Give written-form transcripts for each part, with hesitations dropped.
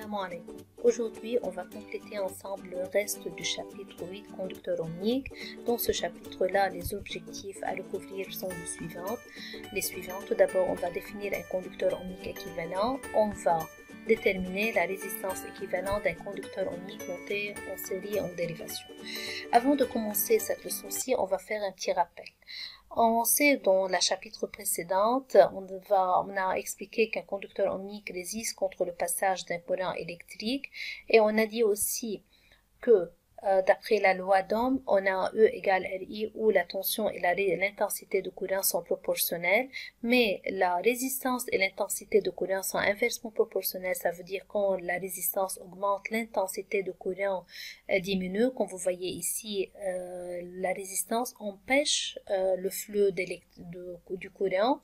Assalamu alaikum. Aujourd'hui, on va compléter ensemble le reste du chapitre 8, conducteur ohmique. Dans ce chapitre-là, les objectifs à recouvrir sont les suivants. Tout d'abord, on va définir un conducteur ohmique équivalent. On va déterminer la résistance équivalente d'un conducteur ohmique monté en série en dérivation. Avant de commencer cette leçon-ci, on va faire un petit rappel. On sait dans la chapitre précédente, on a expliqué qu'un conducteur ohmique résiste contre le passage d'un courant électrique et on a dit aussi que d'après la loi d'Ohm, on a E égale RI où la tension et l'intensité de courant sont proportionnelles, mais la résistance et l'intensité de courant sont inversement proportionnelles. Ça veut dire quand la résistance augmente, l'intensité de courant diminue. Comme vous voyez ici, la résistance empêche le flux du courant.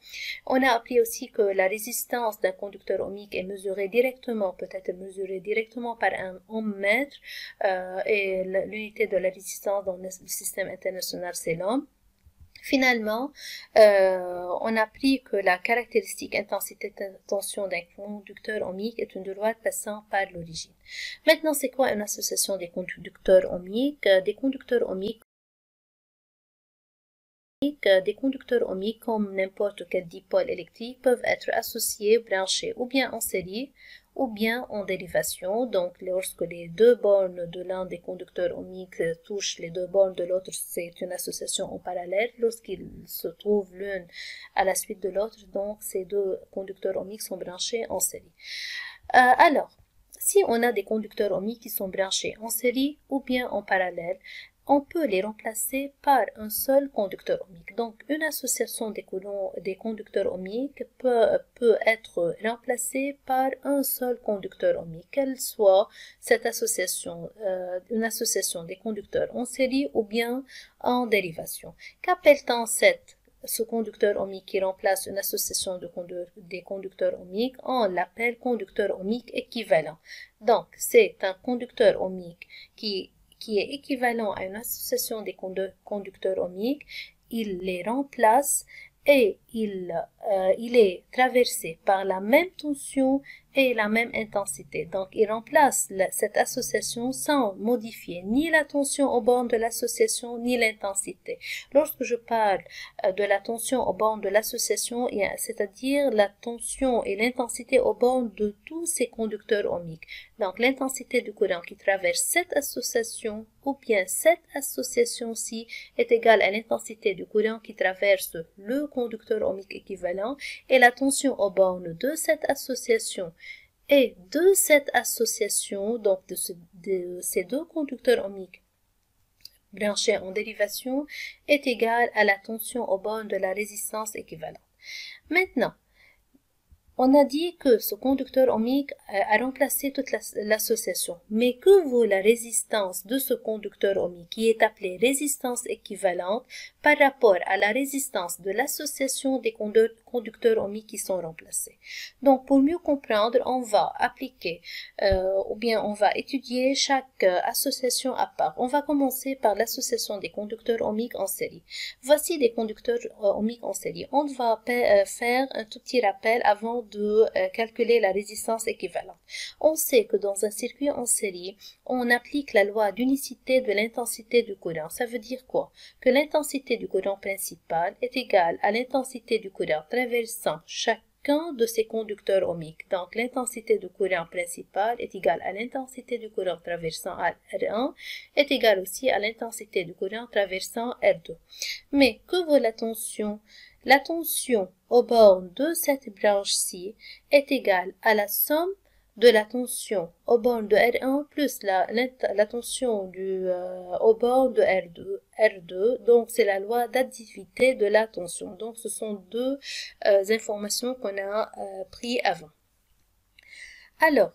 On a appris aussi que la résistance d'un conducteur ohmique est mesurée directement, peut être mesurée directement par un ohmmètre et l'unité de la résistance dans le système international, c'est l'ohm. Finalement, on a appris que la caractéristique intensité-tension d'un conducteur ohmique est une loi passant par l'origine. Maintenant, c'est quoi une association des conducteurs ohmiques? Des conducteurs ohmiques, comme n'importe quel dipôle électrique, peuvent être associés, branchés ou bien en série ou bien en dérivation. Donc, lorsque les deux bornes de l'un des conducteurs ohmiques touchent les deux bornes de l'autre, c'est une association en parallèle. Lorsqu'ils se trouvent l'une à la suite de l'autre, donc ces deux conducteurs ohmiques sont branchés en série. Alors, si on a des conducteurs ohmiques qui sont branchés en série ou bien en parallèle, on peut les remplacer par un seul conducteur ohmique. Donc, une association des conducteurs ohmiques peut être remplacée par un seul conducteur ohmique, qu'elle soit cette association, une association des conducteurs en série ou bien en dérivation. Qu'appelle-t-on ce conducteur ohmique qui remplace une association des conducteurs ohmiques? On l'appelle conducteur ohmique équivalent. Donc, c'est un conducteur ohmique qui est équivalent à une association des conducteurs ohmiques. Il les remplace et il est traversé par la même tension et la même intensité. Donc, il remplace cette association sans modifier ni la tension aux bornes de l'association ni l'intensité. Lorsque je parle de la tension aux bornes de l'association, c'est-à-dire la tension et l'intensité aux bornes de tous ces conducteurs ohmiques. Donc, l'intensité du courant qui traverse cette association ou bien cette association-ci est égale à l'intensité du courant qui traverse le conducteur ohmique équivalent et la tension aux bornes de cette association et de cette association, donc de ces deux conducteurs ohmiques branchés en dérivation, est égale à la tension aux bornes de la résistance équivalente. Maintenant, on a dit que ce conducteur ohmique a remplacé toute l'association. Mais que vaut la résistance de ce conducteur ohmique qui est appelée résistance équivalente par rapport à la résistance de l'association des conducteurs ohmiques qui sont remplacés? Donc, pour mieux comprendre, on va appliquer ou bien on va étudier chaque association à part. On va commencer par l'association des conducteurs ohmiques en série. Voici des conducteurs ohmiques en série. On va faire un tout petit rappel avant de calculer la résistance équivalente. On sait que dans un circuit en série, on applique la loi d'unicité de l'intensité du courant. Ça veut dire quoi? Que l'intensité du courant principal est égale à l'intensité du courant traversant chacun de ces conducteurs ohmiques. Donc, l'intensité du courant principal est égale à l'intensité du courant traversant R1 est égale aussi à l'intensité du courant traversant R2. Mais que vaut la tension? La tension aux bornes de cette branche-ci est égale à la somme de la tension aux bornes de R1 plus la tension aux bornes de R2. Donc, c'est la loi d'additivité de la tension. Donc, ce sont deux informations qu'on a prises avant. Alors,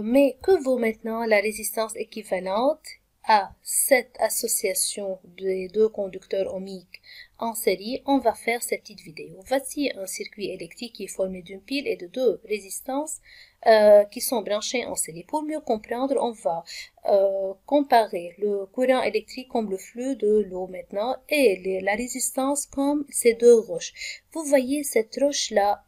mais que vaut maintenant la résistance équivalente à cette association des deux conducteurs ohmiques en série? On va faire cette petite vidéo. Voici un circuit électrique qui est formé d'une pile et de deux résistances qui sont branchées en série. Pour mieux comprendre, on va comparer le courant électrique comme le flux de l'eau maintenant et la résistance comme ces deux roches. Vous voyez, cette roche-là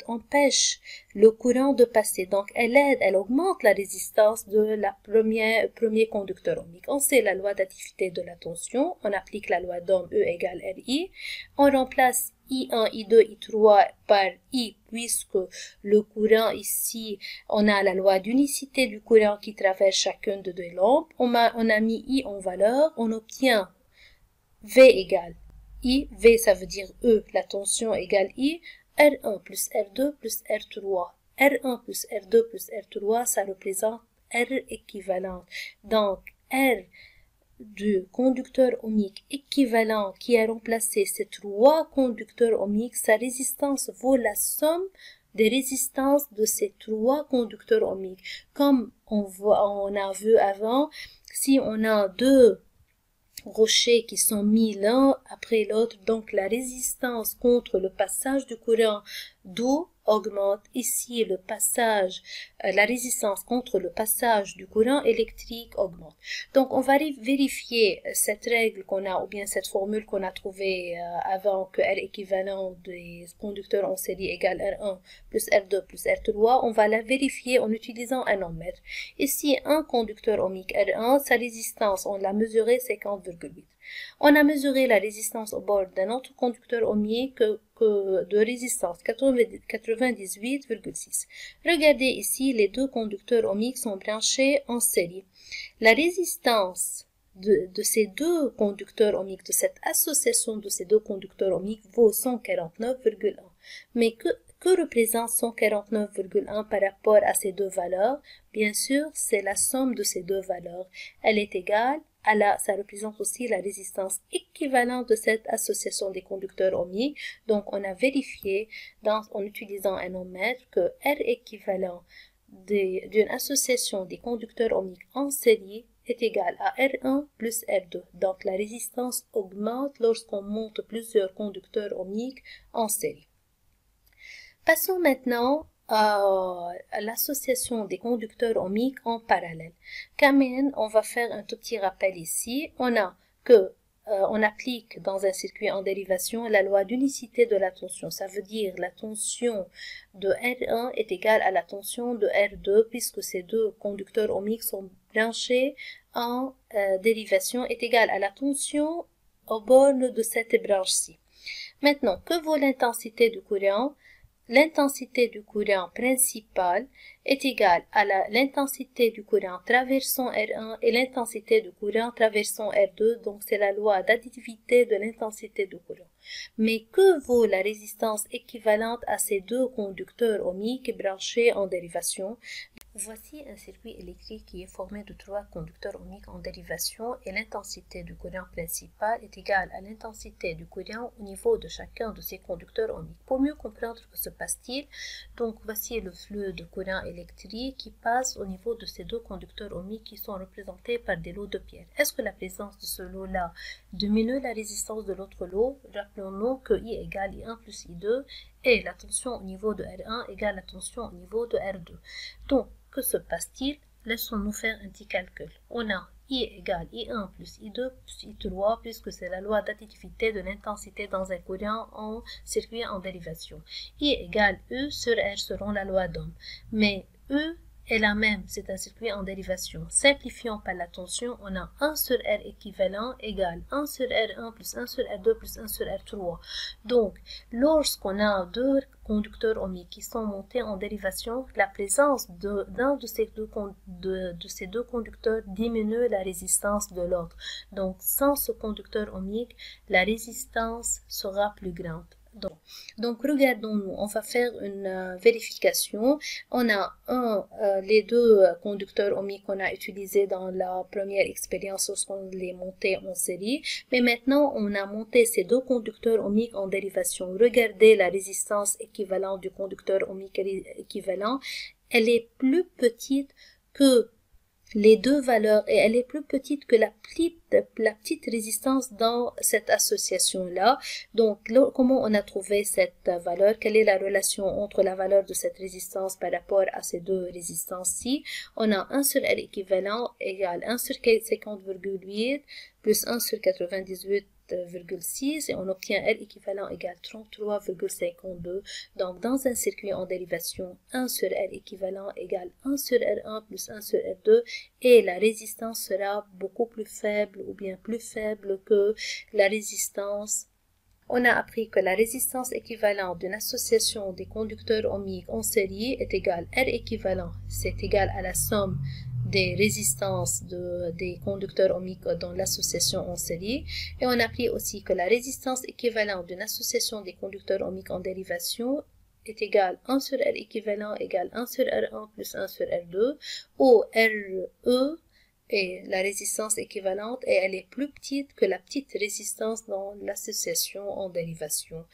empêche le courant de passer. Donc, elle augmente la résistance de la premier conducteur ohmique. On sait la loi d'additivité de la tension. On applique la loi d'Ohm, E égale RI. On remplace I1, I2, I3 par I, puisque le courant ici, on a la loi d'unicité du courant qui traverse chacune de deux lampes. On a mis I en valeur, on obtient V égale I, V ça veut dire E, la tension égale I, R1 plus R2 plus R3. R1 plus R2 plus R3, ça représente R équivalente. Donc, R du conducteur ohmique équivalent qui a remplacé ces trois conducteurs ohmiques, sa résistance vaut la somme des résistances de ces trois conducteurs ohmiques. Comme on a vu avant, si on a deux rochers qui sont mis l'un après l'autre, donc la résistance contre le passage du courant d'eau augmente. Ici, la résistance contre le passage du courant électrique augmente. Donc, on va vérifier cette règle qu'on a, ou bien cette formule qu'on a trouvée avant, que R équivalent des conducteurs en série égale R1 plus R2 plus R3. On va la vérifier en utilisant un ohmmètre. Ici, un conducteur ohmique R1, sa résistance, on l'a mesurée 50,8. On a mesuré la résistance au bord d'un autre conducteur ohmique de résistance 98,6. Regardez ici, les deux conducteurs ohmiques sont branchés en série. La résistance de ces deux conducteurs ohmiques, de cette association de ces deux conducteurs ohmiques, vaut 149,1. Mais que représente 149,1 par rapport à ces deux valeurs? Bien sûr, c'est la somme de ces deux valeurs. Elle est égale ça représente aussi la résistance équivalente de cette association des conducteurs ohmiques. Donc, on a vérifié en utilisant un ohmmètre que R équivalent d'une association des conducteurs ohmiques en série est égal à R1 plus R2. Donc, la résistance augmente lorsqu'on monte plusieurs conducteurs ohmiques en série. Passons maintenant à l'association des conducteurs ohmiques en parallèle. Quand même, on va faire un tout petit rappel ici. On applique dans un circuit en dérivation la loi d'unicité de la tension. Ça veut dire la tension de R1 est égale à la tension de R2 puisque ces deux conducteurs ohmiques sont branchés en dérivation est égale à la tension aux bornes de cette branche-ci. Maintenant, que vaut l'intensité du courant? L'intensité du courant principal est égale à l'intensité du courant traversant R1 et l'intensité du courant traversant R2, donc c'est la loi d'additivité de l'intensité du courant. Mais que vaut la résistance équivalente à ces deux conducteurs ohmiques branchés en dérivation? Voici un circuit électrique qui est formé de trois conducteurs ohmiques en dérivation et l'intensité du courant principal est égale à l'intensité du courant au niveau de chacun de ces conducteurs ohmiques. Pour mieux comprendre que se passe-t-il, donc voici le flux de courant électrique qui passe au niveau de ces deux conducteurs ohmiques qui sont représentés par des lots de pierre. Est-ce que la présence de ce lot-là diminue la résistance de l'autre lot? Rappelons-nous que I égale I1 plus I2 et la tension au niveau de R1 égale la tension au niveau de R2. Donc, que se passe-t-il? Laissons-nous faire un petit calcul. On a I égale I1 plus I2 plus I3 puisque c'est la loi d'additivité de l'intensité dans un courant en circuit en dérivation. I égale E sur R selon la loi d'Ohm. Mais E est la même, c'est un circuit en dérivation. Simplifiant par la tension, on a 1 sur R équivalent égale 1 sur R1 plus 1 sur R2 plus 1 sur R3. Donc, lorsqu'on a deux conducteurs ohmiques qui sont montés en dérivation, la présence d'un de ces deux conducteurs diminue la résistance de l'autre. Donc, sans ce conducteur ohmique, la résistance sera plus grande. Donc regardons-nous, on va faire une vérification. On a les deux conducteurs ohmiques qu'on a utilisés dans la première expérience lorsqu'on les montait en série. Mais maintenant, on a monté ces deux conducteurs ohmiques en dérivation. Regardez la résistance équivalente du conducteur ohmique équivalent. Elle est plus petite que les deux valeurs et elle est plus petite que la petite résistance dans cette association-là. Donc, comment on a trouvé cette valeur? Quelle est la relation entre la valeur de cette résistance par rapport à ces deux résistances-ci? On a 1 sur R équivalent égale 1 sur 50,8 plus 1 sur 98,6 et on obtient R équivalent égale 33,52. Donc, dans un circuit en dérivation, 1 sur R équivalent égale 1 sur R1 plus 1 sur R2 et la résistance sera beaucoup plus faible ou bien plus faible que la résistance. On a appris que la résistance équivalente d'une association des conducteurs ohmiques en série est égale R équivalent, c'est égal à la somme des résistances des conducteurs ohmiques dans l'association en série. Et on a appris aussi que la résistance équivalente d'une association des conducteurs ohmiques en dérivation est égale 1 sur R équivalent égale 1 sur R1 plus 1 sur R2, où RE est la résistance équivalente et elle est plus petite que la petite résistance dans l'association en dérivation.